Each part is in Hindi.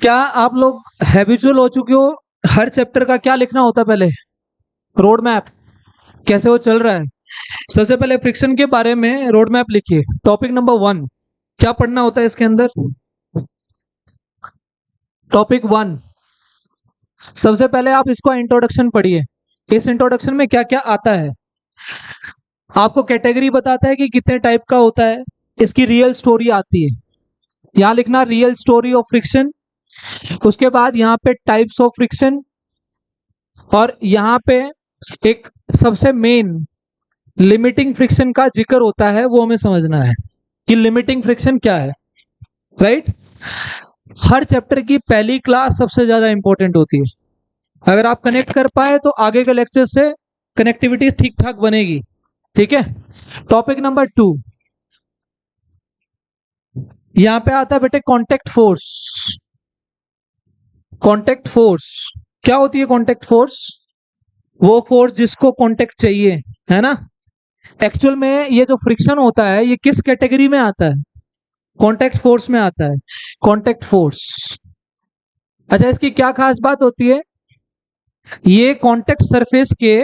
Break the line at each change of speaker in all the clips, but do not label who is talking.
क्या आप लोग हैबिचुअल हो चुके हो? हर चैप्टर का क्या लिखना होता है पहले? रोड मैप, कैसे वो चल रहा है। सबसे पहले फ्रिक्शन के बारे में रोड मैप लिखिए। टॉपिक नंबर 1 क्या पढ़ना होता है इसके अंदर? टॉपिक 1 सबसे पहले आप इसको इंट्रोडक्शन पढ़िए। इस इंट्रोडक्शन में क्या क्या आता है, आपको कैटेगरी बताता है कि कितने टाइप का होता है, इसकी रियल स्टोरी आती है। यहाँ लिखना रियल स्टोरी ऑफ फ्रिक्शन। उसके बाद यहाँ पे टाइप्स ऑफ फ्रिक्शन, और यहाँ पे एक सबसे मेन लिमिटिंग फ्रिक्शन का जिक्र होता है, वो हमें समझना है कि लिमिटिंग फ्रिक्शन क्या है। राइट। हर चैप्टर की पहली क्लास सबसे ज्यादा इंपॉर्टेंट होती है। अगर आप कनेक्ट कर पाए तो आगे के लेक्चर से कनेक्टिविटी ठीक ठाक बनेगी। ठीक है। टॉपिक नंबर 2 यहां पे आता है बेटे कांटेक्ट फोर्स। कांटेक्ट फोर्स क्या होती है? कांटेक्ट फोर्स वो फोर्स जिसको कांटेक्ट चाहिए, है ना। एक्चुअल में ये जो फ्रिक्शन होता है ये किस कैटेगरी में आता है? कांटेक्ट फोर्स में आता है। Contact force. अच्छा, इसकी क्या खास बात होती है? ये कांटेक्ट सरफेस के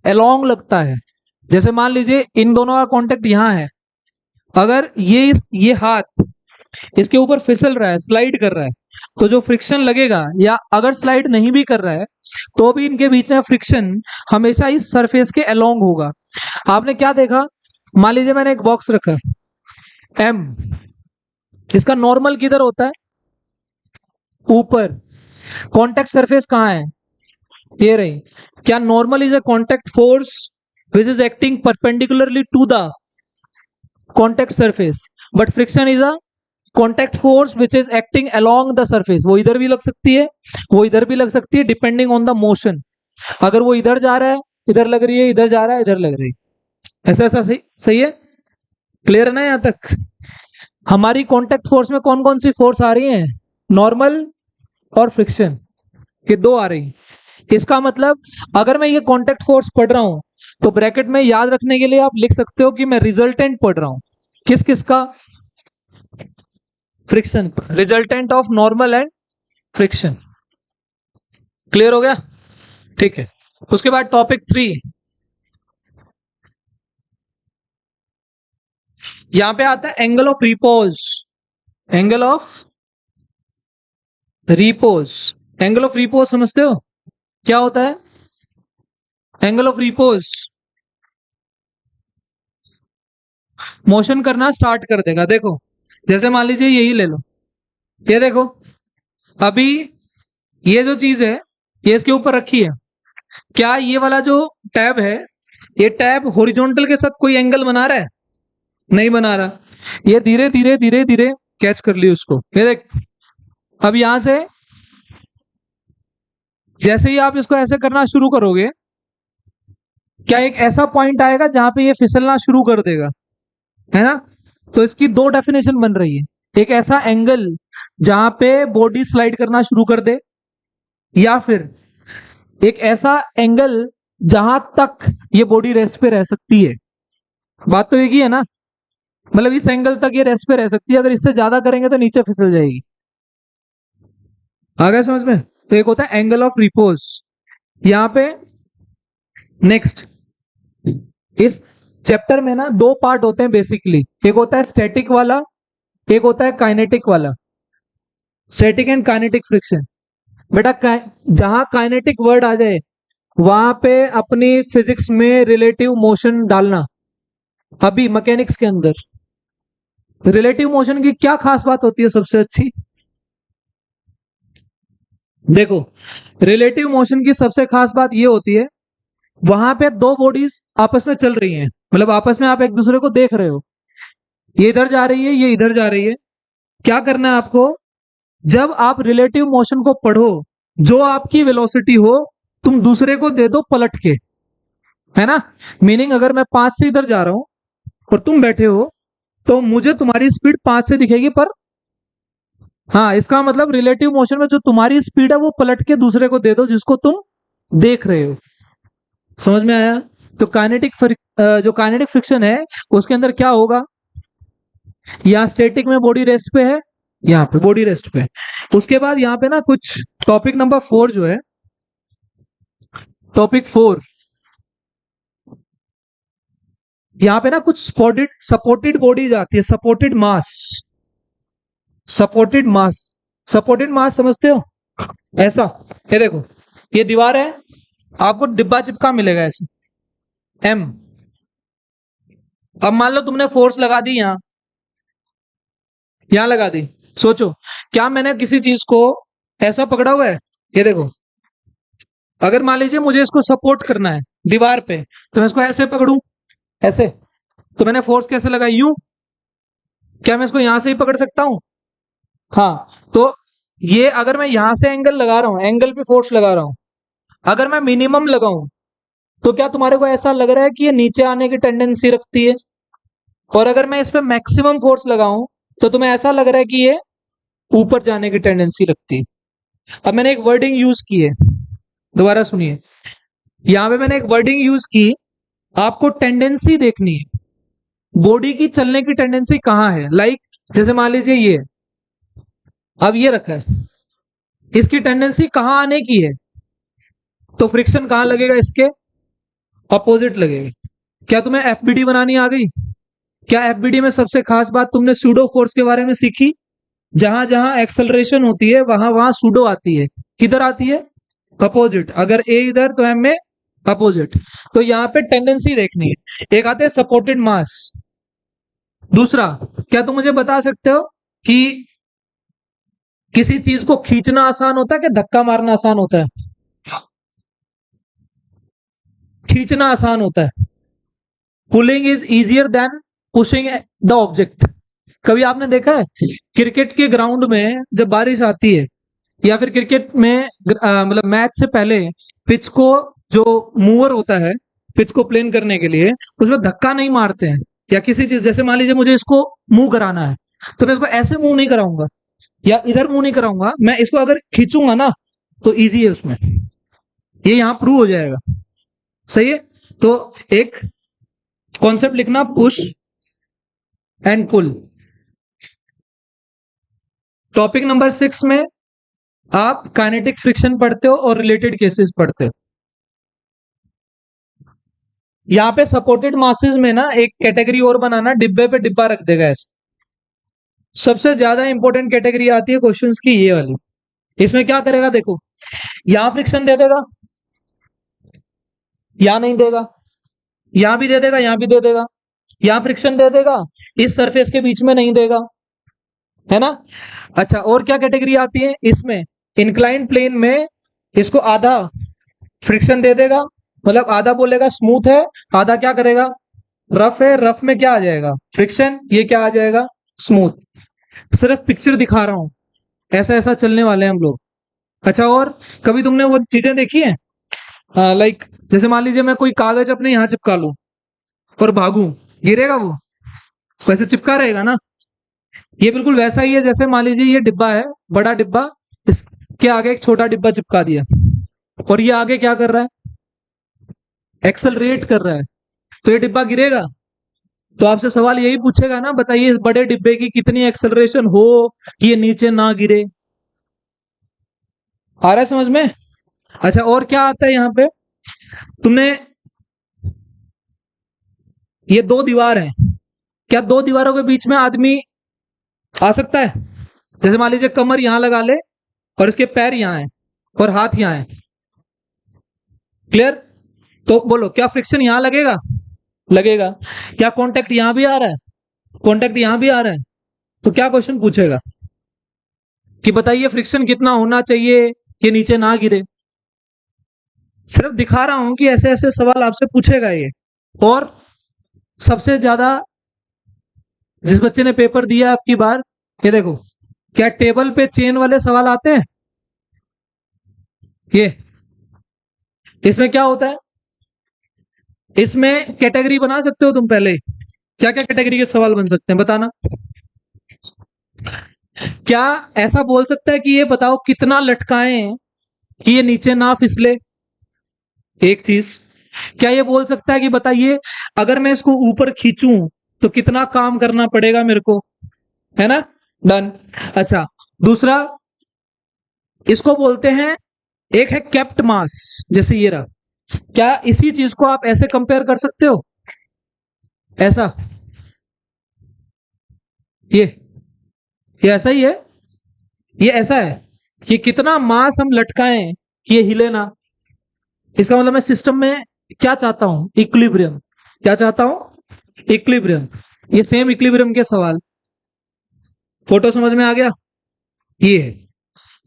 अलोंग लगता है। जैसे मान लीजिए इन दोनों का कांटेक्ट यहां है, अगर ये हाथ इसके ऊपर फिसल रहा है, स्लाइड कर रहा है, तो जो फ्रिक्शन लगेगा, या अगर स्लाइड नहीं भी कर रहा है तो भी इनके बीच में फ्रिक्शन हमेशा इस सरफेस के अलोंग होगा। आपने क्या देखा, मान लीजिए मैंने एक बॉक्स रखा एम, इसका नॉर्मल किधर होता है? ऊपर। कांटेक्ट सरफेस कहाँ है? ये रही। क्या normal is a contact force which is acting perpendicularly to the contact surface, but friction is a contact force which is acting along the surface. वो इधर भी लग सकती है, वो इधर भी लग सकती है, डिपेंडिंग ऑन द मोशन। अगर वो इधर जा रहा है इधर लग रही है, इधर जा रहा है इधर लग रही है। ऐसा ऐसा सही सही है? क्लियर है ना यहां तक? हमारी कांटेक्ट फोर्स में कौन कौन सी फोर्स आ रही है? नॉर्मल और फ्रिक्शन, ये दो आ रही। इसका मतलब अगर मैं ये कांटेक्ट फोर्स पढ़ रहा हूं तो ब्रैकेट में याद रखने के लिए आप लिख सकते हो कि मैं रिजल्टेंट पढ़ रहा हूं। किस किस का? Friction, resultant of normal and friction. Clear हो गया? ठीक है। उसके बाद टॉपिक 3 यहां पे आता है angle of repose. Angle of repose. Angle of repose समझते हो क्या होता है? एंगल ऑफ रिपोज मोशन करना स्टार्ट कर देगा। देखो, जैसे मान लीजिए यही ले लो, ये देखो, अभी ये जो चीज है ये इसके ऊपर रखी है। क्या ये वाला जो टैब है, ये टैब हॉरिजॉन्टल के साथ कोई एंगल बना रहा है? नहीं बना रहा। ये धीरे धीरे धीरे धीरे कैच कर ली उसको। ये देख, अब यहां से जैसे ही आप इसको ऐसे करना शुरू करोगे, क्या एक ऐसा पॉइंट आएगा जहां पे ये फिसलना शुरू कर देगा, है ना। तो इसकी दो डेफिनेशन बन रही है। एक ऐसा एंगल जहां पे बॉडी स्लाइड करना शुरू कर दे, या फिर एक ऐसा एंगल जहां तक ये बॉडी रेस्ट पे रह सकती है। बात तो एक ही है ना, मतलब इस एंगल तक ये रेस्ट पे रह सकती है, अगर इससे ज्यादा करेंगे तो नीचे फिसल जाएगी। आ गया समझ में? तो एक होता है एंगल ऑफ रिपोज। यहां पे नेक्स्ट, इस चैप्टर में ना दो पार्ट होते हैं बेसिकली। एक होता है स्टैटिक वाला, एक होता है काइनेटिक वाला। Static and kinetic friction. बेटा जहां काइनेटिक वर्ड आ जाए वहां पे अपनी फिजिक्स में रिलेटिव मोशन डालना। अभी मैकेनिक्स के अंदर रिलेटिव मोशन की क्या खास बात होती है सबसे अच्छी? देखो, रिलेटिव मोशन की सबसे खास बात ये होती है, वहां पे दो बॉडीज आपस में चल रही हैं, मतलब आपस में आप एक दूसरे को देख रहे हो, ये इधर जा रही है ये इधर जा रही है। क्या करना है आपको? जब आप रिलेटिव मोशन को पढ़ो, जो आपकी वेलोसिटी हो तुम दूसरे को दे दो पलट के, है ना। मीनिंग अगर मैं 5 से इधर जा रहा हूं और तुम बैठे हो तो मुझे तुम्हारी स्पीड 5 से दिखेगी, पर हाँ, इसका मतलब रिलेटिव मोशन में जो तुम्हारी स्पीड है वो पलट के दूसरे को दे दो जिसको तुम देख रहे हो। समझ में आया? तो जो काइनेटिक फ्रिक्शन है उसके अंदर क्या होगा, यहाँ स्टैटिक में बॉडी रेस्ट पे है, यहाँ पे बॉडी रेस्ट पे। उसके बाद यहाँ पे ना कुछ टॉपिक नंबर 4 जो है, टॉपिक 4, यहाँ पे ना कुछ सपोर्टेड बॉडीज आती है, सपोर्टेड मास। सपोर्टेड मास, सपोर्टेड मास समझते हो? ऐसा, ये देखो, ये दीवार है, आपको डिब्बा चिपका मिलेगा ऐसे एम। अब मान लो तुमने फोर्स लगा दी यहां लगा दी। सोचो, क्या मैंने किसी चीज को ऐसा पकड़ा हुआ है? ये देखो, अगर मान लीजिए मुझे इसको सपोर्ट करना है दीवार पे, तो मैं इसको ऐसे पकड़ूं, ऐसे, तो मैंने फोर्स कैसे लगाई? यूं। क्या मैं इसको यहां से ही पकड़ सकता हूं? हाँ। तो ये अगर मैं यहां से एंगल लगा रहा हूं, एंगल पे फोर्स लगा रहा हूं, अगर मैं मिनिमम लगाऊं, तो क्या तुम्हारे को ऐसा लग रहा है कि ये नीचे आने की टेंडेंसी रखती है? और अगर मैं इस पे मैक्सिमम फोर्स लगाऊं, तो तुम्हें ऐसा लग रहा है कि ये ऊपर जाने की टेंडेंसी रखती है। अब मैंने एक वर्डिंग यूज की है, दोबारा सुनिए, यहां पे मैंने एक वर्डिंग यूज की, आपको टेंडेंसी देखनी है, बॉडी की चलने की टेंडेंसी कहां है। लाइक जैसे मान लीजिए ये, अब ये रखा है, इसकी टेंडेंसी कहां आने की है, तो फ्रिक्शन कहां लगेगा? इसके अपोजिट लगेगा। क्या तुम्हें एफबीडी बनानी आ गई? क्या एफबीडी में सबसे खास बात तुमने सूडो फोर्स के बारे में सीखी? जहां जहां एक्सेलरेशन होती है वहां वहां सूडो आती है। किधर आती है? अपोजिट। अगर ए इधर तो एम में अपोजिट। तो यहाँ पे टेंडेंसी देखनी है। एक आते हैं सपोर्टेड मास। दूसरा, क्या तुम मुझे बता सकते हो कि किसी चीज को खींचना आसान होता है कि धक्का मारना आसान होता है? खींचना आसान होता है। Pulling is easier than pushing the object. कभी आपने देखा है क्रिकेट के ग्राउंड में जब बारिश आती है, या फिर क्रिकेट में मतलब मैच से पहले पिच को, जो मूवर होता है पिच को प्लेन करने के लिए, उसमें धक्का नहीं मारते हैं? या किसी चीज, जैसे मान लीजिए मुझे इसको मूव कराना है, तो मैं इसको ऐसे मूव नहीं कराऊंगा या इधर मूव नहीं कराऊंगा, मैं इसको अगर खींचूंगा ना तो इजी है उसमें। ये यहां प्रूव हो जाएगा। सही है। तो एक कॉन्सेप्ट लिखना, push and pull. Topic number 6 में आप काइनेटिक फ्रिक्शन पढ़ते हो और रिलेटेड केसेस पढ़ते हो। यहाँ पे सपोर्टेड मासेस में ना एक कैटेगरी और बनाना, डिब्बे पे डिब्बा रख देगा ऐसे। सबसे ज्यादा इंपॉर्टेंट कैटेगरी आती है क्वेश्चंस की ये वाली। इसमें क्या करेगा देखो, यहां फ्रिक्शन दे देगा, यहां नहीं देगा, यहां भी दे देगा, यहां भी दे देगा, यहां फ्रिक्शन दे देगा, इस सरफेस के बीच में नहीं देगा, है ना। अच्छा, और क्या कैटेगरी आती है इसमें? इंक्लाइन प्लेन में इसको आधा फ्रिक्शन दे देगा, मतलब आधा बोलेगा स्मूथ है, आधा क्या करेगा? रफ है। रफ में क्या आ जाएगा? फ्रिक्शन। ये क्या आ जाएगा? स्मूथ। सिर्फ पिक्चर दिखा रहा हूं, ऐसा ऐसा चलने वाले हैं हम लोग। अच्छा, और कभी तुमने वो चीजें देखी है, लाइक जैसे मान लीजिए मैं कोई कागज अपने यहाँ चिपका लूं और भागू, गिरेगा वो? वैसे चिपका रहेगा ना। ये बिल्कुल वैसा ही है, जैसे मान लीजिए ये डिब्बा है, बड़ा डिब्बा, इसके आगे एक छोटा डिब्बा चिपका दिया, और ये आगे क्या कर रहा है? एक्सेलरेट कर रहा है, तो ये डिब्बा गिरेगा? तो आपसे सवाल यही पूछेगा ना, बताइए इस बड़े डिब्बे की कितनी एक्सेलरेशन हो कि ये नीचे ना गिरे। आ रहा है समझ में? अच्छा, और क्या आता है यहाँ पे? तुमने, ये दो दीवार है, क्या दो दीवारों के बीच में आदमी आ सकता है? जैसे मान लीजिए कमर यहां लगा ले और इसके पैर यहां है और हाथ यहां है। क्लियर? तो बोलो, क्या फ्रिक्शन यहां लगेगा? लगेगा। क्या कांटेक्ट यहां भी आ रहा है? कांटेक्ट यहां भी आ रहा है। तो क्या क्वेश्चन पूछेगा कि बताइए फ्रिक्शन कितना होना चाहिए कि नीचे ना गिरे? सिर्फ दिखा रहा हूं कि ऐसे ऐसे सवाल आपसे पूछेगा ये। और सबसे ज्यादा जिस बच्चे ने पेपर दिया आपकी बार, ये देखो, क्या टेबल पे चेन वाले सवाल आते हैं? ये इसमें क्या होता है? इसमें कैटेगरी बना सकते हो तुम पहले। क्या क्या कैटेगरी के सवाल बन सकते हैं बताना। क्या ऐसा बोल सकता है कि ये बताओ कितना लटकाएं कि ये नीचे ना फिसले? एक चीज। क्या ये बोल सकता है कि बताइए अगर मैं इसको ऊपर खींचूं तो कितना काम करना पड़ेगा मेरे को, है ना? डन। अच्छा, दूसरा इसको बोलते हैं, एक है केप्ट मास, जैसे ये रहा। क्या इसी चीज को आप ऐसे कंपेयर कर सकते हो? ऐसा, ये ये ऐसा ही है, ये ऐसा है। ये कितना मास हम लटकाएं, ये हिले ना। इसका मतलब मैं सिस्टम में क्या चाहता हूं? इक्विलिब्रियम। क्या चाहता हूं? इक्विलिब्रियम। ये सेम इक्विलिब्रियम के सवाल। फोटो समझ में आ गया? ये है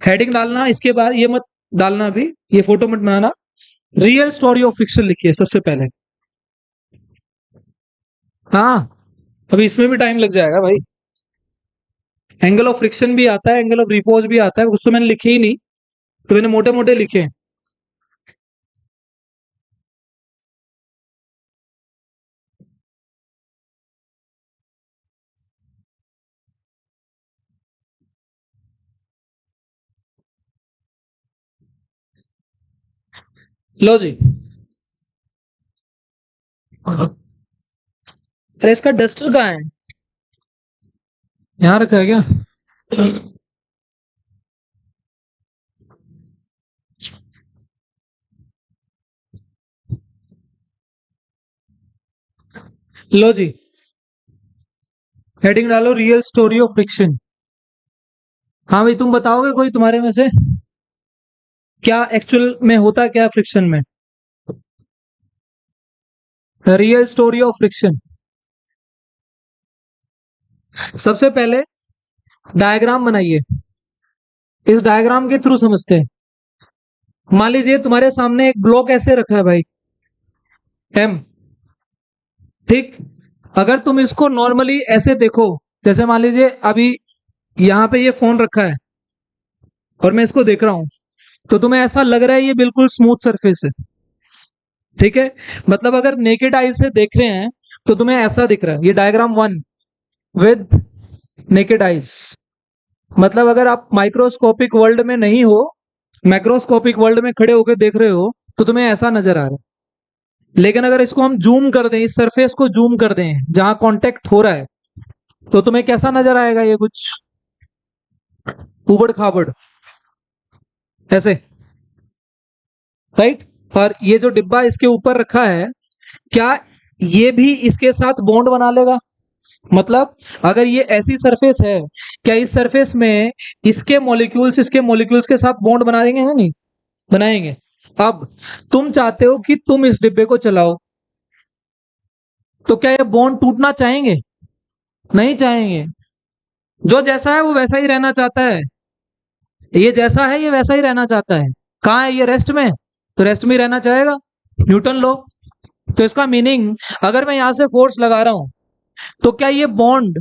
हेडिंग डालना, इसके बाद ये मत डालना, अभी ये फोटो मत बनाना। रियल स्टोरी ऑफ फिक्शन लिखिए सबसे पहले। हाँ, अभी इसमें भी टाइम लग जाएगा भाई। एंगल ऑफ फ्रिक्शन भी आता है, एंगल ऑफ रिपोज भी आता है, उसको मैंने लिखे ही नहीं, तो मैंने मोटे मोटे लिखे हैं। लो जी। अरे इसका डस्टर कहाँ है? यहाँ रखा है क्या? लो जी, हेडिंग डालो रियल स्टोरी ऑफ फ्रिक्शन। हाँ भाई, तुम बताओगे कोई तुम्हारे में से क्या एक्चुअल में होता क्या फ्रिक्शन में? Real story of friction. सबसे पहले डायग्राम बनाइए, इस डायग्राम के थ्रू समझते हैं। मान लीजिए तुम्हारे सामने एक ब्लॉक ऐसे रखा है भाई, एम, ठीक। अगर तुम इसको नॉर्मली ऐसे देखो, जैसे मान लीजिए अभी यहाँ पे ये फोन रखा है और मैं इसको देख रहा हूं, तो तुम्हें ऐसा लग रहा है ये बिल्कुल स्मूथ सरफेस है, ठीक है। मतलब अगर नेकेड आई से देख रहे हैं तो तुम्हें ऐसा दिख रहा है। ये diagram one with naked eyes. मतलब अगर आप माइक्रोस्कोपिक वर्ल्ड में नहीं हो, मैक्रोस्कोपिक वर्ल्ड में खड़े होकर देख रहे हो, तो तुम्हें ऐसा नजर आ रहा है। लेकिन अगर इसको हम जूम कर दें, इस सरफेस को जूम कर दें जहां कांटेक्ट हो रहा है, तो तुम्हें कैसा नजर आएगा? ये कुछ उबड़ खाबड़ ऐसे, राइट। और ये जो डिब्बा इसके ऊपर रखा है, क्या ये भी इसके साथ बॉन्ड बना लेगा? मतलब अगर ये ऐसी सरफेस है, क्या इस सरफेस में इसके मॉलिक्यूल्स के साथ बॉन्ड बना देंगे? ना, नहीं बनाएंगे। अब तुम चाहते हो कि तुम इस डिब्बे को चलाओ, तो क्या ये बॉन्ड टूटना चाहेंगे? नहीं चाहेंगे। जो जैसा है वो वैसा ही रहना चाहता है। ये जैसा है ये वैसा ही रहना चाहता है। कहाँ है ये? रेस्ट में, तो रेस्ट में ही रहना चाहेगा। न्यूटन लो। तो इसका मीनिंग, अगर मैं यहां से फोर्स लगा रहा हूं, तो क्या ये बॉन्ड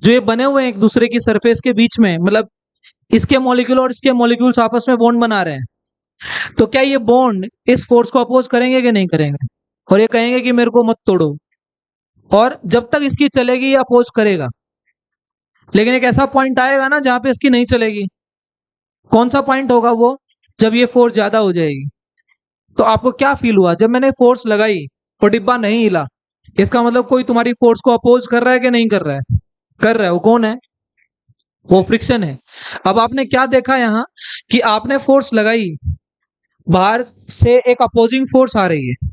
जो ये बने हुए हैं एक दूसरे की सरफेस के बीच में, मतलब इसके मॉलिक्यूल और इसके मॉलिक्यूल्स आपस में बॉन्ड बना रहे हैं, तो क्या ये बॉन्ड इस फोर्स को अपोज करेंगे कि नहीं करेंगे? और ये कहेंगे कि मेरे को मत तोड़ो। और जब तक इसकी चलेगी ये अपोज करेगा। लेकिन एक ऐसा पॉइंट आएगा ना जहां पे इसकी नहीं चलेगी। कौन सा पॉइंट होगा वो? जब ये फोर्स ज्यादा हो जाएगी। तो आपको क्या फील हुआ जब मैंने फोर्स लगाई और डिब्बा नहीं हिला? इसका मतलब कोई तुम्हारी फोर्स को अपोज कर रहा है कि नहीं कर रहा है? कर रहा है। वो कौन है? वो फ्रिक्शन है। अब आपने क्या देखा यहाँ, कि आपने फोर्स लगाई, बाहर से एक अपोजिंग फोर्स आ रही है।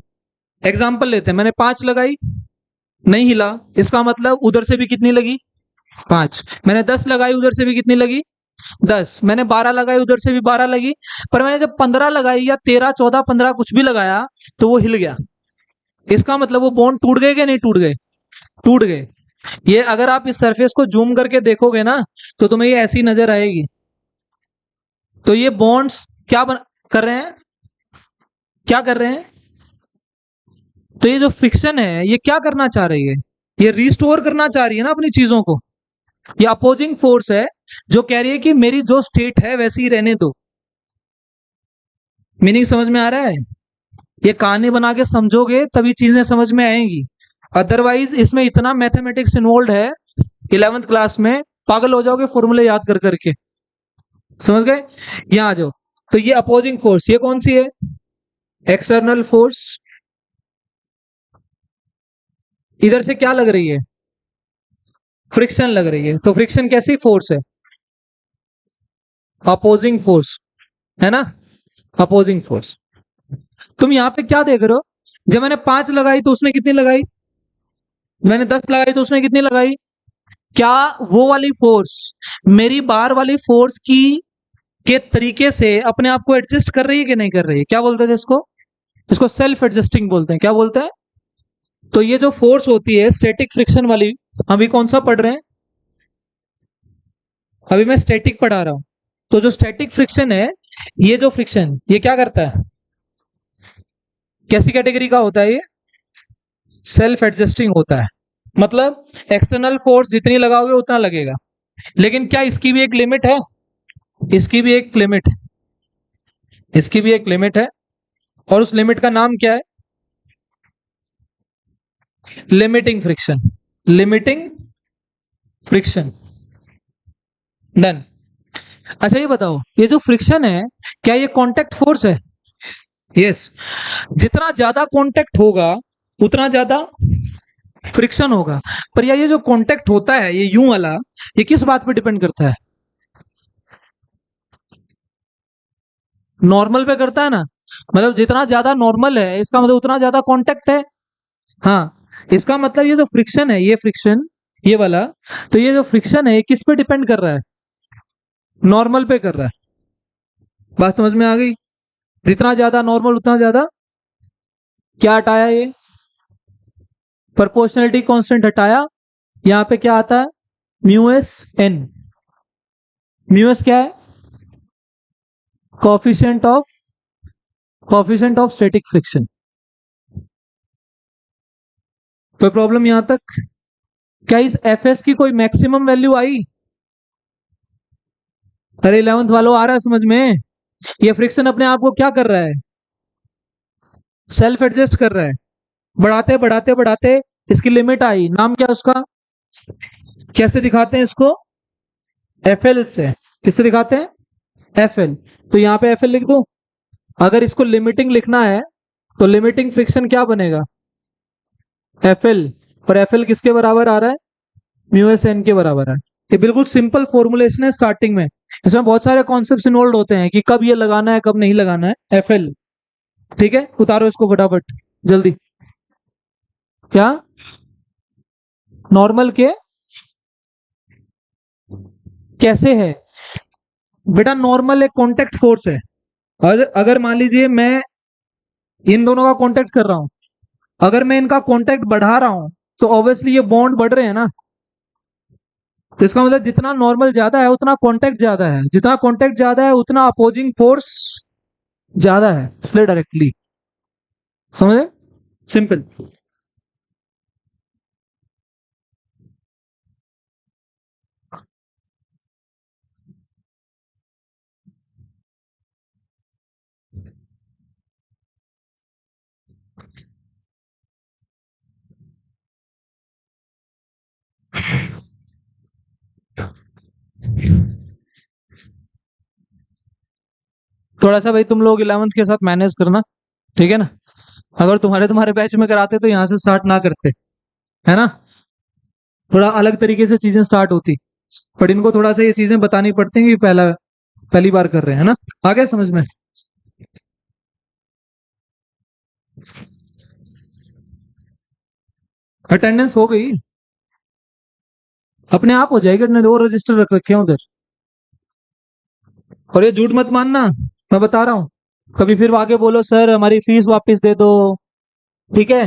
एग्जाम्पल लेते हैं, मैंने 5 लगाई, नहीं हिला, इसका मतलब उधर से भी कितनी लगी? 5। मैंने 10 लगाई, उधर से भी कितनी लगी? 10। मैंने 12 लगाई, उधर से भी 12 लगी। पर मैंने जब 15 लगाई, या 13, 14, 15 कुछ भी लगाया, तो वो हिल गया। इसका मतलब वो बॉन्ड टूट गए कि नहीं टूट गए? टूट गए। ये अगर आप इस सरफेस को जूम करके देखोगे ना, तो तुम्हें ये ऐसी नजर आएगी। तो ये बॉन्ड्स कर रहे हैं, क्या कर रहे हैं? तो ये जो फ्रिक्शन है ये क्या करना चाह रही है? ये रिस्टोर करना चाह रही है ना अपनी चीजों को। ये अपोजिंग फोर्स है जो कह रही है कि मेरी जो स्टेट है वैसी ही रहने दो। मीनिंग समझ में आ रहा है? ये कहानी बना के समझोगे तभी चीजें समझ में आएंगी। अदरवाइज इसमें इतना मैथमेटिक्स इन्वॉल्व है, 11th क्लास में पागल हो जाओगे फॉर्मूले याद कर करके। समझ गए? यहां आ जाओ। तो ये अपोजिंग फोर्स, ये कौन सी है? External force. इधर से क्या लग रही है? फ्रिक्शन लग रही है, तो फ्रिक्शन कैसी फोर्स है? अपोजिंग फोर्स, है ना, अपोजिंग फोर्स। तुम यहाँ पे क्या देख रहे हो? जब मैंने 5 लगाई तो उसने कितनी लगाई? मैंने 10 लगाई तो उसने कितनी लगाई? क्या वो वाली फोर्स मेरी बार वाली फोर्स की के तरीके से अपने आप को एडजस्ट कर रही है कि नहीं कर रही है? क्या बोलते थे इसको? इसको सेल्फ एडजस्टिंग बोलते हैं। क्या बोलते हैं? तो ये जो फोर्स होती है स्टैटिक फ्रिक्शन वाली, अभी कौन सा पढ़ रहे हैं? अभी मैं स्टैटिक पढ़ा रहा हूं। तो जो स्टैटिक फ्रिक्शन है, ये जो फ्रिक्शन, ये क्या करता है? कैसी कैटेगरी का होता है ये? सेल्फ एडजस्टिंग होता है। मतलब एक्सटर्नल फोर्स जितनी लगाओगे उतना लगेगा, लेकिन क्या इसकी भी एक लिमिट है? इसकी भी एक लिमिट है, इसकी भी एक लिमिट है, और उस लिमिट का नाम क्या है? Limiting friction. Limiting friction. Done. अच्छा ये बताओ, ये जो फ्रिक्शन है, क्या ये कांटेक्ट फोर्स है? यस। जितना ज्यादा कांटेक्ट होगा उतना ज्यादा फ्रिक्शन होगा। पर यार ये जो कांटेक्ट होता है, ये यूं वाला, ये किस बात पे डिपेंड करता है? नॉर्मल पे करता है ना। मतलब जितना ज्यादा नॉर्मल है, इसका मतलब उतना ज्यादा कांटेक्ट है। हाँ, इसका मतलब ये जो फ्रिक्शन है, ये फ्रिक्शन, ये वाला, तो ये जो फ्रिक्शन है, ये किस पे डिपेंड कर रहा है? नॉर्मल पे कर रहा है। बात समझ में आ गई? जितना ज्यादा नॉर्मल उतना ज्यादा, क्या हटाया ये? प्रोपोर्शनलिटी कांस्टेंट हटाया। यहाँ पे क्या आता है? Mu S N. Mu S क्या है? Coefficient of static friction. कोई प्रॉब्लम यहां तक? क्या इस एफ एस की कोई मैक्सिमम वैल्यू आई? अरे 11th वालों, आ रहा है समझ में? ये फ्रिक्शन अपने आप को क्या कर रहा है? सेल्फ एडजस्ट कर रहा है। बढ़ाते बढ़ाते बढ़ाते इसकी लिमिट आई, नाम क्या उसका? कैसे दिखाते हैं इसको? एफ एल से। किससे दिखाते हैं? F L. तो यहाँ पे एफ एल लिख दो। अगर इसको लिमिटिंग लिखना है तो लिमिटिंग फ्रिक्शन क्या बनेगा? F L. और एफ एल किसके बराबर आ रहा है? म्यू एस एन के बराबर है। ये बिल्कुल सिंपल फॉर्मुलेशन है स्टार्टिंग में। इसमें बहुत सारे कॉन्सेप्ट इन्वॉल्व होते हैं कि कब ये लगाना है कब नहीं लगाना है। F L. ठीक है, उतारो इसको फटाफट जल्दी। क्या? नॉर्मल के कैसे है? बेटा नॉर्मल एक कांटेक्ट फोर्स है। अगर मान लीजिए मैं इन दोनों का कांटेक्ट कर रहा हूं, अगर मैं इनका कांटेक्ट बढ़ा रहा हूं तो ऑब्वियसली ये बॉन्ड बढ़ रहे हैं ना। तो इसका मतलब जितना नॉर्मल ज्यादा है उतना कांटेक्ट ज्यादा है, जितना कांटेक्ट ज्यादा है उतना अपोजिंग फोर्स ज्यादा है, इसलिए डायरेक्टली। समझे? सिंपल। थोड़ा सा भाई तुम लोग 11th के साथ मैनेज करना, ठीक है ना? अगर तुम्हारे तुम्हारे बैच में कराते तो यहाँ से स्टार्ट ना करते, है ना? थोड़ा अलग तरीके से चीजें स्टार्ट होती, बट इनको थोड़ा सा ये चीजें बतानी पड़ती हैं कि पहली बार कर रहे हैं, है ना? आ गया समझ में? अटेंडेंस हो गई? अपने आप हो जाएगी, अपने 2 रजिस्टर रख रखे हैं उधर। और ये झूठ मत मानना, मैं बता रहा हूँ। कभी फिर आगे बोलो सर हमारी फीस वापस दे दो, ठीक है?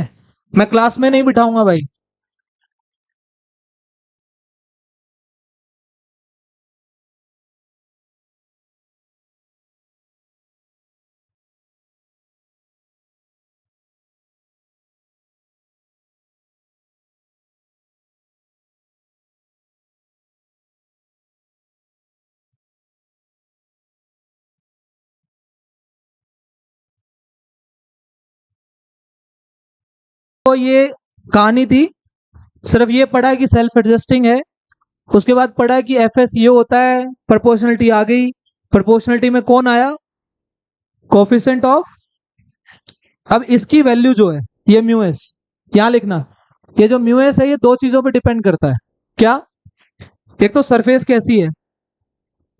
मैं क्लास में नहीं बिठाऊंगा भाई। तो ये कहानी थी। सिर्फ ये पढ़ा है कि सेल्फ एडजस्टिंग है। उसके बाद पढ़ा है कि एफ एस ये होता है। प्रोपोर्शनलिटी आ गई। प्रोपोर्शनलिटी में कौन आया? Coefficient of. अब इसकी वैल्यू जो है, ये म्यू एस, यहां लिखना। ये जो म्यू एस है ये 2 चीजों पे डिपेंड करता है। क्या? एक तो सरफेस कैसी है,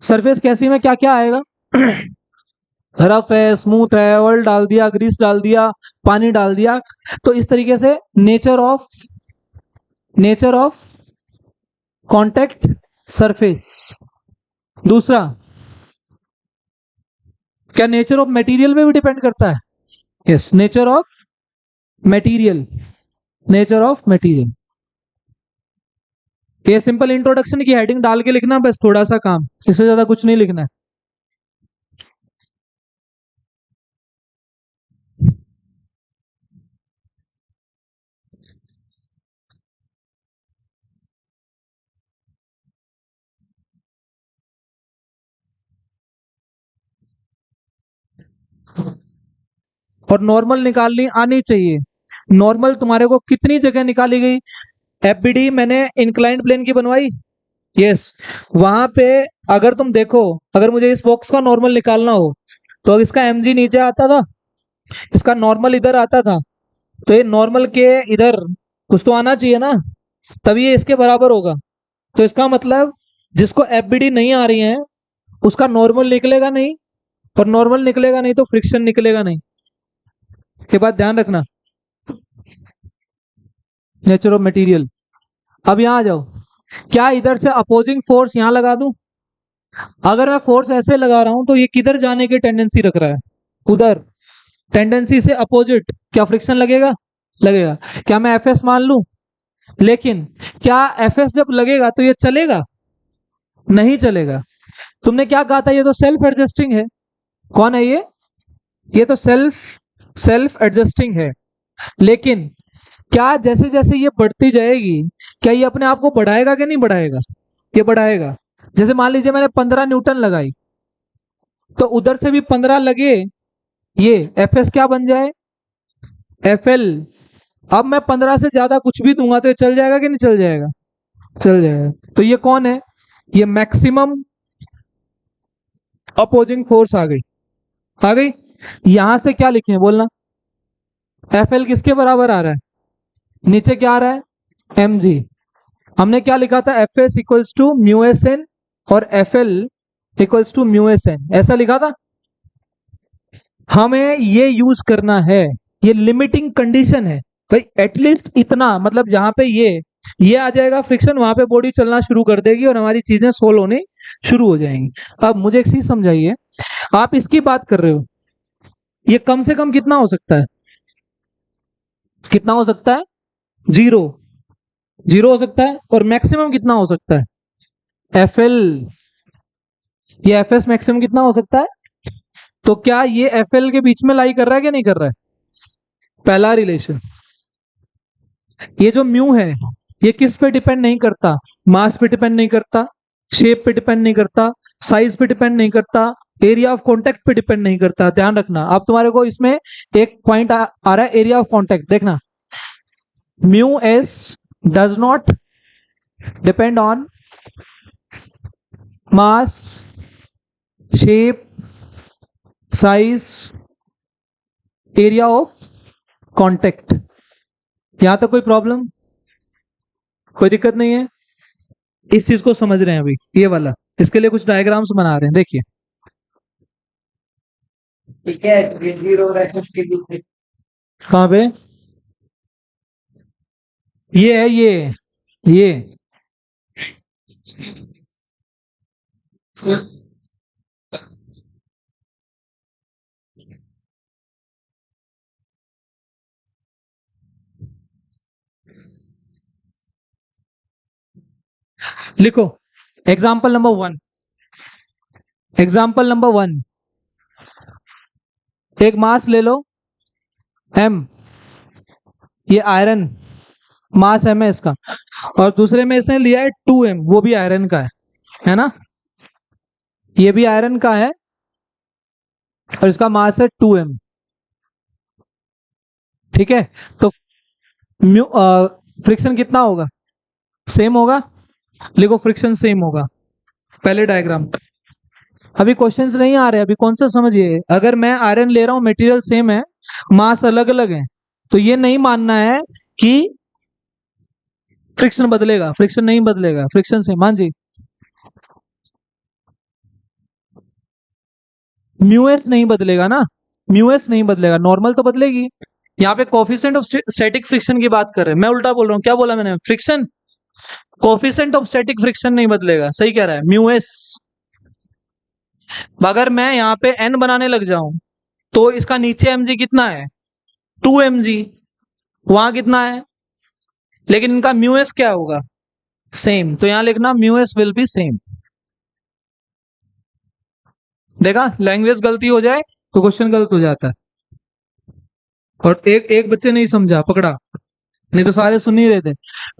सरफेस कैसी में क्या क्या आएगा रफ है, स्मूथ है, ऑयल डाल दिया, ग्रीस डाल दिया, पानी डाल दिया। तो इस तरीके से नेचर ऑफ कॉन्टेक्ट सरफेस। दूसरा, क्या नेचर ऑफ मटेरियल में भी डिपेंड करता है? Yes, nature of material, nature of material. ये सिंपल इंट्रोडक्शन की हेडिंग डाल के लिखना, बस थोड़ा सा काम, इससे ज्यादा कुछ नहीं लिखना है। और नॉर्मल निकालनी आनी चाहिए। नॉर्मल तुम्हारे को कितनी जगह निकाली गई? एफबीडी मैंने इंक्लाइंड प्लेन की बनवाई, यस। वहां पे अगर तुम देखो, अगर मुझे इस बॉक्स का नॉर्मल निकालना हो तो इसका एमजी नीचे आता था, इसका नॉर्मल इधर आता था, तो ये नॉर्मल के इधर कुछ तो आना चाहिए ना, तभी ये इसके बराबर होगा। तो इसका मतलब जिसको एफबीडी नहीं आ रही है उसका नॉर्मल निकलेगा नहीं, और नॉर्मल निकलेगा नहीं तो फ्रिक्शन निकलेगा नहीं। ये बात ध्यान रखना। Nature of material. अब यहां आ जाओ, क्या इधर से अपोजिंग फोर्स यहां लगा दूं? अगर मैं फोर्स ऐसे लगा रहा हूं तो ये किधर जाने की टेंडेंसी रख रहा है? उधर। टेंडेंसी से अपोजिट, क्या फ्रिक्शन लगेगा? लगेगा। क्या मैं एफएस मान लूं? लेकिन क्या एफएस जब लगेगा तो ये चलेगा? नहीं चलेगा। तुमने क्या कहा था, ये तो सेल्फ एडजस्टिंग है। कौन है ये तो सेल्फ एडजस्टिंग है। लेकिन क्या जैसे जैसे ये बढ़ती जाएगी, क्या ये अपने आप को बढ़ाएगा कि नहीं बढ़ाएगा? ये बढ़ाएगा। जैसे मान लीजिए मैंने 15 न्यूटन लगाई, तो उधर से भी 15 लगे, ये एफ एस क्या बन जाए? F L. अब मैं 15 से ज्यादा कुछ भी दूंगा तो ये चल जाएगा कि नहीं चल जाएगा? चल जाएगा। तो ये कौन है? ये मैक्सिमम अपोजिंग फोर्स आ गई। आ गई। यहां से क्या लिखे बोलना? एफ एल किसके बराबर आ रहा है? नीचे क्या आ रहा है? M G. हमने क्या लिखा था? F S equals to mu S N और F L equals to mu S N, ऐसा लिखा था। हमें ये यूज करना है, ये लिमिटिंग कंडीशन है भाई। एटलीस्ट इतना, मतलब जहां पे ये आ जाएगा फ्रिक्शन, वहां पे बॉडी चलना शुरू कर देगी और हमारी चीजें सोल्व होने शुरू हो जाएंगी। अब मुझे एक चीज समझाइए, आप इसकी बात कर रहे हो, ये कम से कम कितना हो सकता है? कितना हो सकता है? जीरो। जीरो हो सकता है। और मैक्सिमम कितना हो सकता है? F L. ये एफ एस मैक्सिमम कितना हो सकता है? तो क्या ये एफ एल के बीच में लाई कर रहा है कि नहीं कर रहा है? पहला रिलेशन। ये जो म्यू है, ये किस पे डिपेंड नहीं करता? मास पे डिपेंड नहीं करता, शेप पे डिपेंड नहीं करता, साइज पे डिपेंड नहीं करता, एरिया ऑफ कॉन्टेक्ट पे डिपेंड नहीं करता। ध्यान रखना। अब तुम्हारे को इसमें एक पॉइंट आ रहा है, एरिया ऑफ कॉन्टेक्ट। देखना, mu S does not depend on mass, shape, size, area of contact. यहां तक कोई प्रॉब्लम, कोई दिक्कत नहीं है? इस चीज को समझ रहे हैं अभी, ये वाला। इसके लिए कुछ डायग्राम्स बना रहे हैं, देखिए। ठीक है, जीरो रेफरेंस के बीच कहाँ पे? ये है, ये लिखो। एग्जाम्पल नंबर 1, एग्जाम्पल नंबर 1, एक मास ले लो m, ये आयरन, मास m है इसका, और दूसरे में इसने लिया है 2m, वो भी आयरन का है ना? ये भी आयरन का है और इसका मास है 2m। ठीक है, तो फ्रिक्शन कितना होगा? सेम होगा। लिखो, फ्रिक्शन सेम होगा। पहले डायग्राम। अभी क्वेश्चंस नहीं आ रहे, अभी कॉन्सेप्ट समझिए। अगर मैं आयरन ले रहा हूं, मटेरियल सेम है, मास अलग अलग है, तो ये नहीं मानना है कि फ्रिक्शन बदलेगा। फ्रिक्शन नहीं बदलेगा, फ्रिक्शन सेम। हाँ जी, म्यू एस नहीं बदलेगा ना, म्यू एस नहीं बदलेगा, नॉर्मल तो बदलेगी। यहाँ पे कोफिशिएंट ऑफ स्टैटिक फ्रिक्शन की बात कर रहे हैं, मैं उल्टा बोल रहा हूँ, क्या बोला मैंने, friction, coefficient of static friction नहीं बदलेगा, सही कह रहा है, म्यू एस। अगर मैं यहाँ पे एन बनाने लग जाऊं तो इसका नीचे mg कितना है, 2mg, वहां कितना है, लेकिन इनका म्यू एस क्या होगा, सेम, तो यहां लिखना mu S will be same. देखा, लैंग्वेज गलती हो जाए तो क्वेश्चन गलत हो जाता है। और एक एक बच्चे नहीं समझा, पकड़ा, नहीं तो सारे सुन ही रहे थे।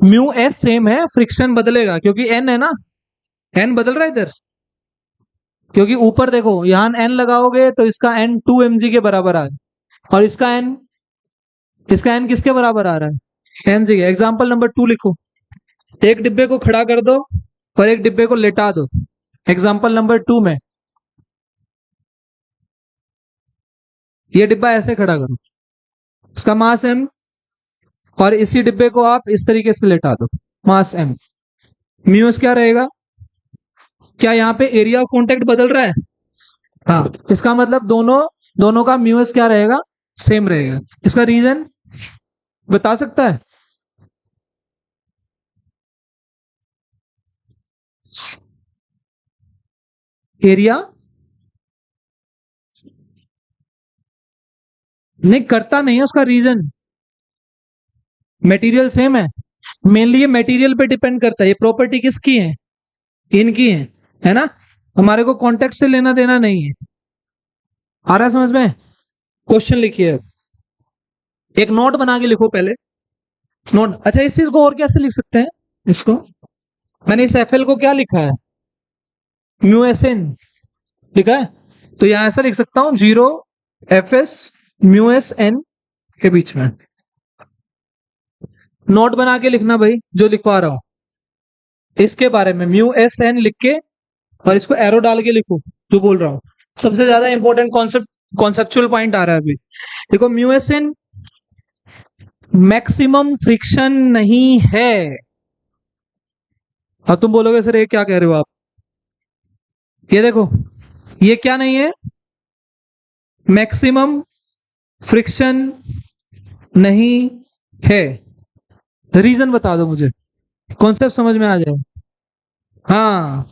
म्यू एस सेम है, फ्रिक्शन बदलेगा क्योंकि एन है ना, एन बदल रहा है इधर, क्योंकि ऊपर देखो यहां एन लगाओगे तो इसका एन 2mg के बराबर आ रहा है, और इसका एन किसके बराबर आ रहा है, mg के। एग्जाम्पल नंबर 2 लिखो, एक डिब्बे को खड़ा कर दो और एक डिब्बे को लेटा दो। एग्जाम्पल नंबर 2 में ये डिब्बा ऐसे खड़ा करो, इसका मास m, और इसी डिब्बे को आप इस तरीके से लेटा दो, मास m, म्यूस क्या रहेगा, क्या यहाँ पे एरिया ऑफ कॉन्टेक्ट बदल रहा है, हाँ, इसका मतलब दोनों का म्यूस क्या रहेगा, सेम रहेगा। इसका रीजन बता सकता है, एरिया नहीं करता नहीं है, उसका रीजन मटेरियल सेम है, मेनली ये मटेरियल पे डिपेंड करता है, ये प्रॉपर्टी किसकी है, इनकी है ना, हमारे को कॉन्टेक्ट से लेना देना नहीं है। आ रहा है समझ में, क्वेश्चन लिखिए, एक नोट बना के लिखो पहले, नोट। अच्छा, इस चीज को और कैसे लिख सकते हैं, इसको मैंने इस एफ एल को क्या लिखा है, म्यू एस एन लिखा है, तो यहां ऐसा लिख सकता हूं, 0 F S mu S N के बीच में। नोट बना के लिखना भाई, जो लिखवा रहा हूं इसके बारे में, म्यू एस एन लिख के और इसको एरो डाल के लिखो जो बोल रहा हूं। सबसे ज्यादा इंपॉर्टेंट कॉन्सेप्चुअल पॉइंट आ रहा है अभी, देखो mu S N maximum friction नहीं है। अब तुम बोलोगे सर ये क्या कह रहे हो आप, ये देखो ये क्या नहीं है, मैक्सिमम फ्रिक्शन नहीं है, रीजन बता दो मुझे, कॉन्सेप्ट समझ में आ जाए। हाँ,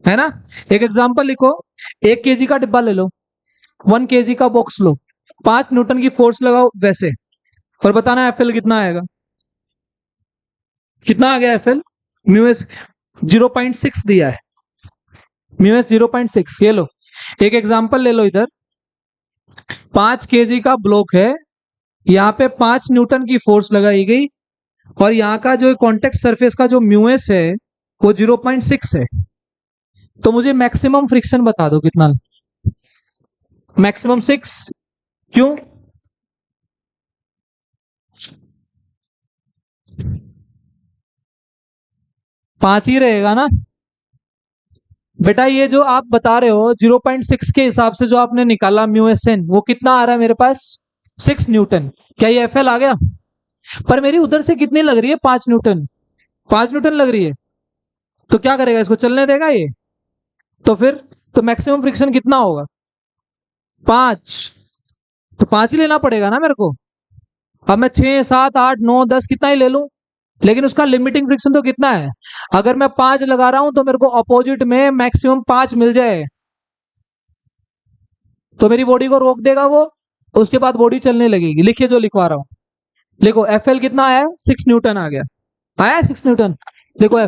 है ना, एक एग्जांपल लिखो, 1 kg का डिब्बा ले लो, 1 kg का बॉक्स लो, 5 न्यूटन की फोर्स लगाओ वैसे, और बताना एफएल कितना आएगा, कितना आ गया एफएल, म्यू एस 0.6 दिया है, म्यू एस 0.6, ये लो। एक एग्जांपल ले लो इधर, 5 kg का ब्लॉक है, यहाँ पे 5 न्यूटन की फोर्स लगाई गई, और यहाँ का जो कॉन्टेक्ट सरफेस का जो म्यू एस है वो 0.6 है, तो मुझे मैक्सिमम फ्रिक्शन बता दो कितना, मैक्सिमम 6, क्यों, पांच ही रहेगा ना बेटा, ये जो आप बता रहे हो 0.6 के हिसाब से जो आपने निकाला म्यू एस एन, वो कितना आ रहा है मेरे पास, 6 न्यूटन, क्या ये एफ एल आ गया, पर मेरी उधर से कितनी लग रही है, 5 न्यूटन, 5 न्यूटन लग रही है, तो क्या करेगा, इसको चलने देगा ये, तो फिर तो मैक्सिमम फ्रिक्शन कितना होगा, 5, तो 5 ही लेना पड़ेगा ना मेरे को। अब मैं 6 7 8 9 10 कितना ही ले लूं, लेकिन उसका लिमिटिंग फ्रिक्शन तो कितना है, अगर मैं 5 लगा रहा हूं तो मेरे को अपोजिट में मैक्सिमम 5 मिल जाए, तो मेरी बॉडी को रोक देगा वो, उसके बाद बॉडी चलने लगेगी। लिखिए जो लिखवा रहा हूं, लिखो एफ एल कितना आया, 6 न्यूटन आ गया, आया 6 न्यूटन, लिखो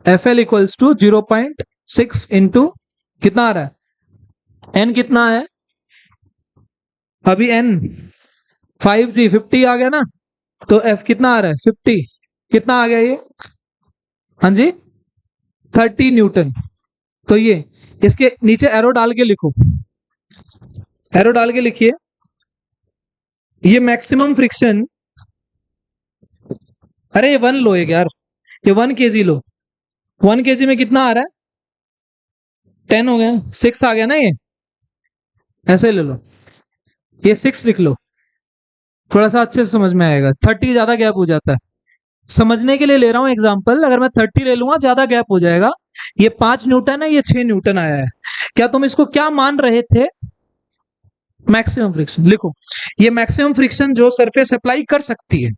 F L equals to 0.6 into कितना आ रहा है, एन कितना है, अभी एन 5g 50 आ गया ना, तो एफ कितना आ रहा है 50, कितना आ गया ये, हाँ जी 30 न्यूटन। तो ये इसके नीचे एरो डाल के लिखो, एरो डाल के लिखिए, ये मैक्सिमम फ्रिक्शन, अरे ये 1 लो, एक यार, ये 1 kg लो, 1 kg में कितना आ रहा है, 10 हो गया, 6 आ गया ना, ये ऐसे ले लो, ये 6 लिख लो, थोड़ा सा अच्छे से समझ में आएगा, 30 ज्यादा गैप हो जाता है, समझने के लिए ले रहा हूं एग्जांपल, अगर मैं 30 ले लूंगा ज्यादा गैप हो जाएगा। ये 5 न्यूटन है, ये 6 न्यूटन आया है, क्या तुम इसको क्या मान रहे थे? Maximum friction. लिखो, ये मैक्सिमम फ्रिक्शन जो सरफेस अप्लाई कर सकती है,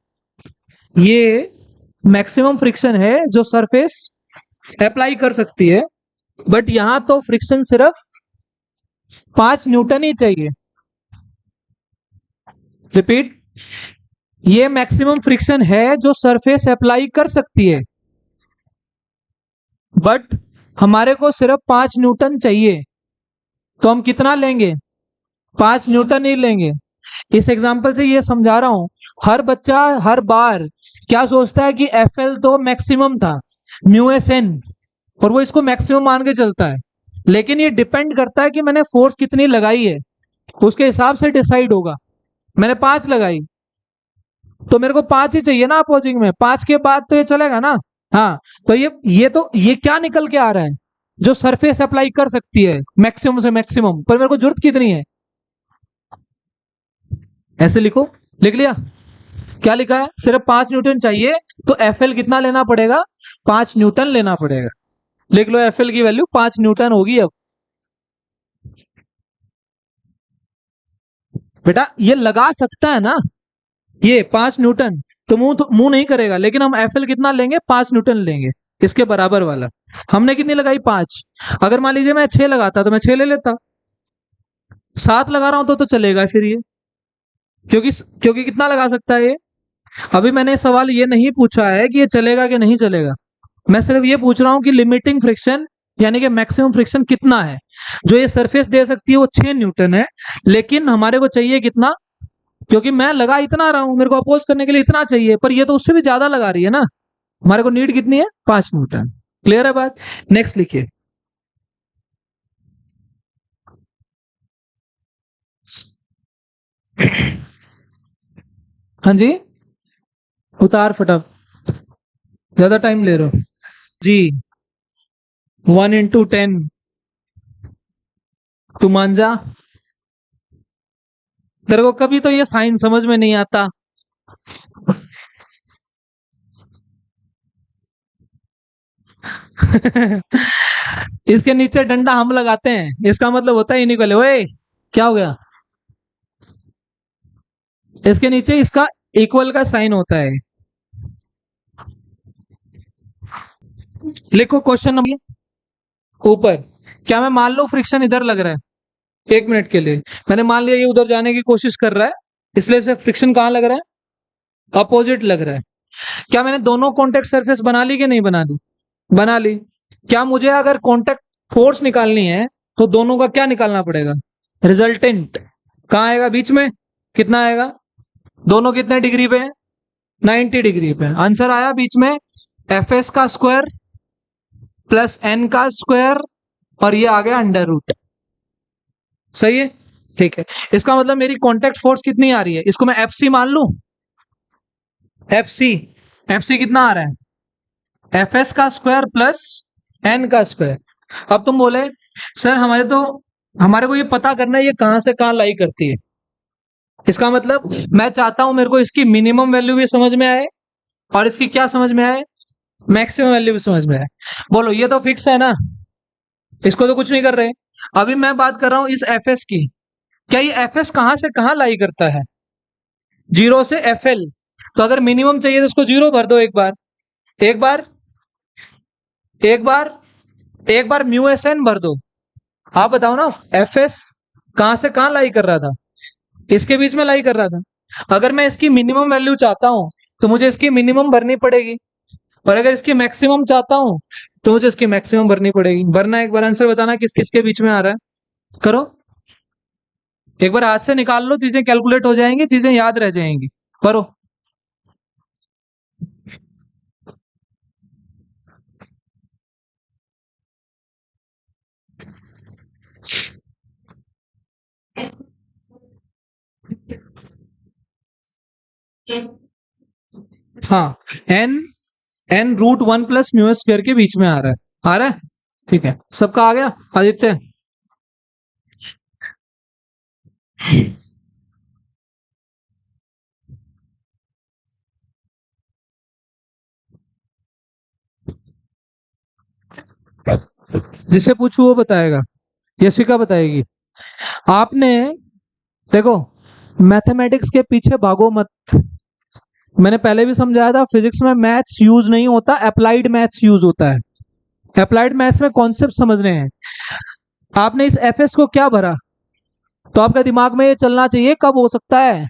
ये मैक्सिमम फ्रिक्शन है जो सरफेस अप्लाई कर सकती है। बट यहां तो फ्रिक्शन सिर्फ 5 न्यूटन ही चाहिए। रिपीट, ये मैक्सिमम फ्रिक्शन है जो सरफेस अप्लाई कर सकती है, बट हमारे को सिर्फ 5 न्यूटन चाहिए। तो हम कितना लेंगे? 5 न्यूटन ही लेंगे। इस एग्जाम्पल से ये समझा रहा हूं, हर बच्चा हर बार क्या सोचता है कि एफ एल तो मैक्सिमम था, म्यू एस एन, और वो इसको मैक्सिमम मान के चलता है। लेकिन ये डिपेंड करता है कि मैंने फोर्स कितनी लगाई है, उसके हिसाब से डिसाइड होगा। मैंने 5 लगाई तो मेरे को 5 ही चाहिए ना अपोजिंग में, 5 के बाद तो ये चलेगा ना। हाँ, तो ये क्या निकल के आ रहा है? जो सरफेस अप्लाई कर सकती है मैक्सिमम से मैक्सिमम, पर मेरे को जरूरत कितनी है? ऐसे लिखो, लिख लिया? क्या लिखा है? सिर्फ 5 न्यूटन चाहिए, तो एफ एल कितना लेना पड़ेगा? 5 न्यूटन लेना पड़ेगा। लिख लो, एफ एल की वैल्यू 5 न्यूटन होगी। अब बेटा ये लगा सकता है ना, ये 5 न्यूटन, तो मुंह नहीं करेगा, लेकिन हम एफ एल कितना लेंगे? 5 न्यूटन लेंगे, इसके बराबर वाला। हमने कितनी लगाई? 5। अगर मान लीजिए मैं 6 लगाता तो मैं 6 ले लेता। 7 लगा रहा हूं तो चलेगा फिर ये, क्योंकि क्योंकि कितना लगा सकता है ये? अभी मैंने सवाल ये नहीं पूछा है कि ये चलेगा कि नहीं चलेगा, मैं सिर्फ ये पूछ रहा हूं कि लिमिटिंग फ्रिक्शन यानी कि मैक्सिमम फ्रिक्शन कितना है। जो ये सरफेस दे सकती है वो 6 न्यूटन है, लेकिन हमारे को चाहिए कितना? क्योंकि मैं लगा इतना रहा हूं, मेरे को अपोज करने के लिए इतना चाहिए, पर ये तो उससे भी ज्यादा लगा रही है ना। हमारे को नीड कितनी है? 5 न्यूटन। क्लियर है बात? नेक्स्ट लिखिए। हाँ जी, उतार फटाफट, ज्यादा टाइम ले रहे हो जी। 1 × 10, तू मान जा। तेरे को कभी तो ये साइन समझ में नहीं आता। इसके नीचे डंडा हम लगाते हैं, इसका मतलब होता है इनिक्वल। ओए क्या हो गया? इसके नीचे इसका इक्वल का साइन होता है। लिखो क्वेश्चन नंबर ऊपर। क्या मैं मान लो फ्रिक्शन इधर लग रहा है 1 मिनट के लिए, मैंने मान लिया ये उधर जाने की कोशिश कर रहा है, इसलिए से फ्रिक्शन कहां लग रहा है? अपोजिट लग रहा है। क्या मैंने दोनों कॉन्टेक्ट सरफेस बना ली कि नहीं बना दी? बना ली। क्या मुझे अगर कॉन्टेक्ट फोर्स निकालनी है तो दोनों का क्या निकालना पड़ेगा? रिजल्टेंट। कहां आएगा? बीच में। कितना आएगा? दोनों कितने डिग्री पे है? 90 डिग्री पे। आंसर आया बीच में एफ एस का स्क्वायर प्लस एन का स्क्वायर, और ये आ गया अंडर रूट। सही है, ठीक है। इसका मतलब मेरी कॉन्टेक्ट फोर्स कितनी आ रही है? इसको मैं एफ सी मान लू। एफ सी, एफ सी कितना आ रहा है? एफ एस का स्क्वायर प्लस एन का स्क्वायर। अब तुम बोले सर हमारे को ये पता करना है ये कहां से कहां लाई करती है। इसका मतलब मैं चाहता हूं मेरे को इसकी मिनिमम वैल्यू भी समझ में आए और इसकी क्या समझ में आए? मैक्सिमम वैल्यू भी समझ में आए। बोलो, ये तो फिक्स है ना, इसको तो कुछ नहीं कर रहे। अभी मैं बात कर रहा हूं इस एफ एस की। क्या ये एफ एस कहां से कहां लाई करता है? 0 से एफ एल। तो अगर मिनिमम चाहिए तो उसको 0 भर दो। एक बार एक बार एक बार म्यू एस एन भर दो। आप बताओ ना, एफ एस कहां से कहां लाई कर रहा था? इसके बीच में लाई कर रहा था। अगर मैं इसकी मिनिमम वैल्यू चाहता हूं तो मुझे इसकी मिनिमम भरनी पड़ेगी, और अगर इसकी मैक्सिमम चाहता हूं तो मुझे इसकी मैक्सिमम भरनी पड़ेगी। भरना, एक बार आंसर बताना किस किस के बीच में आ रहा है। करो, एक बार हाथ से निकाल लो, चीजें कैलकुलेट हो जाएंगी, चीजें याद रह जाएंगी। करो। हाँ, N N root 1 plus mu square के बीच में आ रहा है। आ रहा है, ठीक है। सबका आ गया? आदित्य, जिसे पूछू वो बताएगा। यशिका बताएगी। आपने देखो, मैथमेटिक्स के पीछे भागो मत। मैंने पहले भी समझाया था, फिजिक्स में मैथ्स यूज नहीं होता, अप्लाइड मैथ्स यूज होता है। अप्लाइड मैथ्स में कॉन्सेप्ट समझने हैं। आपने इस एफ को क्या भरा, तो आपके दिमाग में ये चलना चाहिए कब हो सकता है,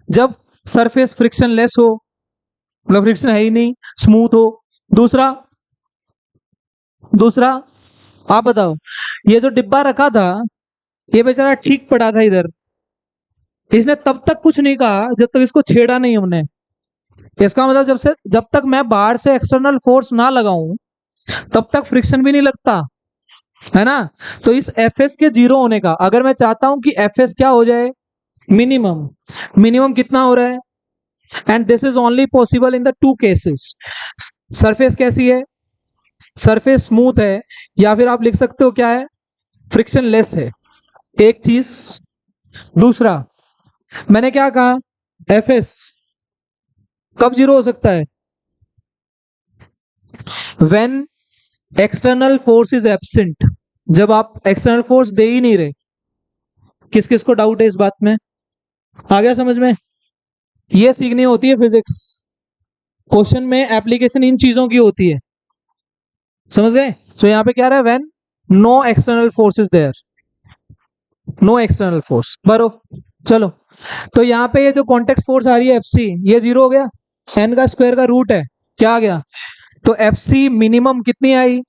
जब सरफेस फ्रिक्शन लेस हो, मतलब फ्रिक्शन है ही नहीं, स्मूथ हो। दूसरा दूसरा आप बताओ, ये जो डिब्बा रखा था, ये बेचारा ठीक पड़ा था इधर, इसने तब तक कुछ नहीं कहा जब तक इसको छेड़ा नहीं हमने। इसका मतलब जब तक मैं बाहर से एक्सटर्नल फोर्स ना लगाऊं, तब तक फ्रिक्शन भी नहीं लगता, है ना। तो इस एफ एस के जीरो होने का, अगर मैं चाहता हूं कि एफ एस क्या हो जाए, मिनिमम, मिनिमम कितना हो रहा है, and this is only possible in the two cases. Surface कैसी है, सरफेस स्मूथ है, या फिर आप लिख सकते हो क्या है, फ्रिक्शन लेस है, एक चीज। दूसरा, मैंने क्या कहा, एफ एस कब जीरो हो सकता है, when external force is absent, जब आप एक्सटर्नल फोर्स दे ही नहीं रहे। किस किस को डाउट है इस बात में, आ गया समझ में। ये सीखनी होती है फिजिक्स, क्वेश्चन में एप्लीकेशन इन चीजों की होती है, समझ गए। तो यहाँ पे क्या रहा है, when no external force is there, no external force भरो। चलो, तो यहाँ पे ये जो कॉन्टेक्ट फोर्स आ रही है एफ सी, ये जीरो हो गया, एन का स्क्वायर का रूट है, क्या आ गया, तो एफ सी मिनिमम कितनी आई,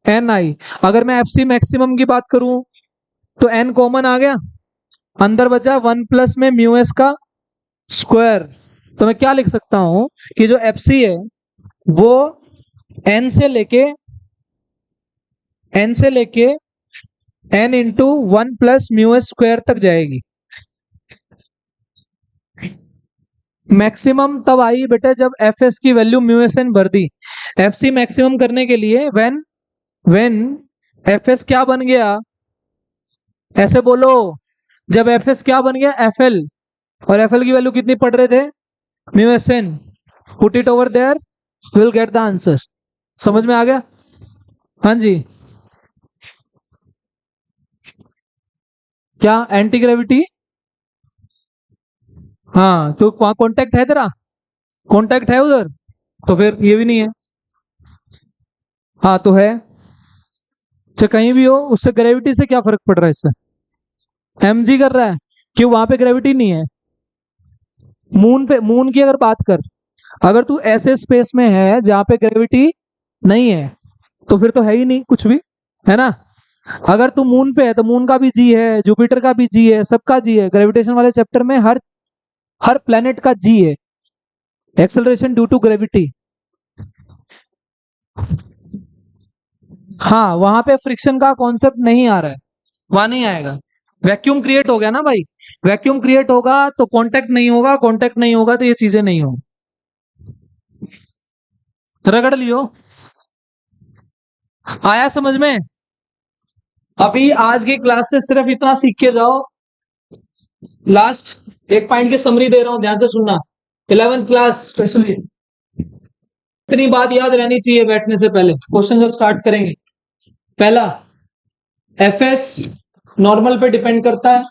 एन आई। अगर मैं एफ सी मैक्सिमम की बात करूं, तो एन कॉमन आ गया, अंदर बचा वन प्लस में म्यू एस का स्क्वायर। तो मैं क्या लिख सकता हूं कि जो एफ सी है वो एन से लेके N into one plus mu S square तक जाएगी। मैक्सिमम तब आई बेटे जब एफ एस की वैल्यू म्यू एस एन भर दी। एफ सी मैक्सिमम करने के लिए व्हेन एफ एस क्या बन गया, ऐसे बोलो, जब एफ एस क्या बन गया, एफ एल, और एफ एल की वैल्यू कितनी पढ़ रहे थे, mu S N, put it over there, will get the answer. समझ में आ गया, हाँ जी। क्या एंटी ग्रेविटी, हाँ, तो वहां कॉन्टेक्ट है तेरा, कॉन्टेक्ट है उधर, तो फिर ये भी नहीं है, हाँ तो है, चाहे कहीं भी हो, उससे ग्रेविटी से क्या फर्क पड़ रहा है, इससे एम जी कर रहा है, क्यों, वहां पे ग्रेविटी नहीं है। मून पे, मून की अगर बात कर, अगर तू ऐसे स्पेस में है जहां पे ग्रेविटी नहीं है, तो फिर तो है ही नहीं कुछ भी, है ना। अगर तू मून पे है तो मून का भी जी है, जुपिटर का भी जी है, सबका जी है। ग्रेविटेशन वाले चैप्टर में हर प्लेनेट का जी है, एक्सेलरेशन ड्यू टू ग्रेविटी। हाँ, वहां पे फ्रिक्शन का कॉन्सेप्ट नहीं आ रहा है, वहां नहीं आएगा। वैक्यूम क्रिएट हो गया ना भाई, वैक्यूम क्रिएट होगा तो कांटेक्ट नहीं होगा, कांटेक्ट नहीं होगा तो ये चीजें नहीं होंगी। रगड़ लियो, आया समझ में। अभी आज की क्लास से सिर्फ इतना सीख के जाओ, लास्ट एक पॉइंट की समरी दे रहा हूं, ध्यान से सुनना। 11th क्लास स्पेशली इतनी बात याद रहनी चाहिए बैठने से पहले, क्वेश्चन जब स्टार्ट करेंगे। पहला, एफ एस नॉर्मल पे डिपेंड करता है,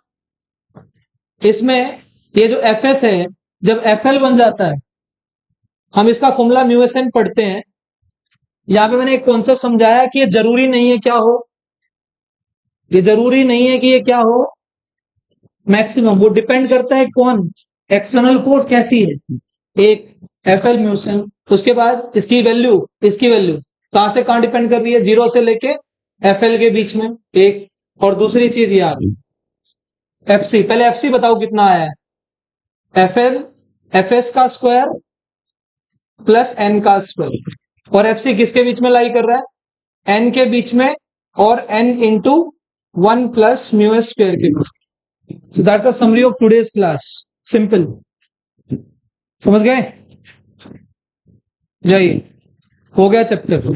इसमें ये जो एफ एस है, जब एफ एल बन जाता है, हम इसका फॉर्मूला म्यू एस एन पढ़ते हैं। यहां पे मैंने एक कॉन्सेप्ट समझाया कि ये जरूरी नहीं है क्या हो, ये जरूरी नहीं है कि ये क्या हो, मैक्सिमम, वो डिपेंड करता है कौन, एक्सटर्नल फोर्स कैसी है, एक F L mu S N, उसके बाद इसकी वैल्यू कहां से कहां डिपेंड कर रही है, जीरो से लेके एफ एल के बीच में एक। और दूसरी चीज यार, एफ सी, पहले एफ सी बताओ कितना आया है, एफ एल एफ एस का स्क्वायर प्लस एन का स्क्वायर, और एफ सी किसके बीच में लाई कर रहा है, एन के बीच में, और N into one plus mu S square के बीच। So that's the summary of today's class. Simple. समझ गए, जाइए, हो गया चैप्टर।